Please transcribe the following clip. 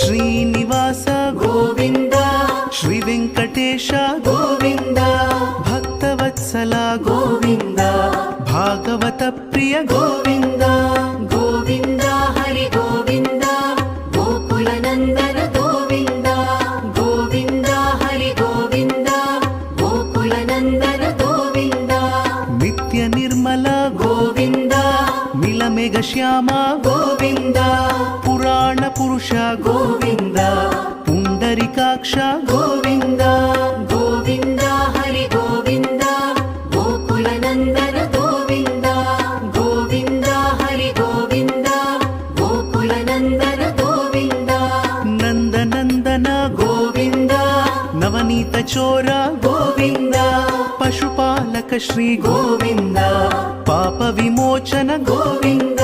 ಶ್ರೀನಿವಾಸ ಗೋವಿಂದ ಶ್ರೀ ವೆಂಕಟೇಶ ಗೋವಿಂದ ಭಕ್ತವತ್ಸಲ ಗೋವಿಂದ ಭಾಗವತ ಪ್ರಿಯ ಗೋವಿಂದ ಗೋವಿಂದ ಹರಿ ಗೋವಿಂದ ಗೋಕುಲ ನಂದನ ಗೋವಿಂದ ಗೋವಿಂದ ಹರಿ ಗೋವಿಂದ ಗೋಕುಲ ನಂದನ ಗೋವಿಂದ ನಿತ್ಯ ನಿರ್ಮಲ ಗೋವಿಂದ ನೀಲಮೇಘ ಶ್ಯಾಮ ಗೋವಿಂದ ಪುರಾಣ ಪುರುಷ ಗೋವಿಂದ ಪುಂಡರಿಕಾಕ್ಷ ಗೋವಿಂದ ಗೋವಿಂದ ಹರಿ ಗೋವಿಂದ ಗೋಕುಲ ನಂದನ ಗೋವಿಂದ ಗೋವಿಂದ ಹರಿ ಗೋವಿಂದ ಗೋಕುಲ ನಂದನ ಗೋವಿಂದ ನಂದನಂದನ ಗೋವಿಂದ ನವನೀತ ಚೋರ ಗೋವಿಂದ ಪಶುಪಾಲಕ ಶ್ರೀ ಗೋವಿಂದ ಪಾಪ ವಿಮೋಚನ ಗೋವಿಂದ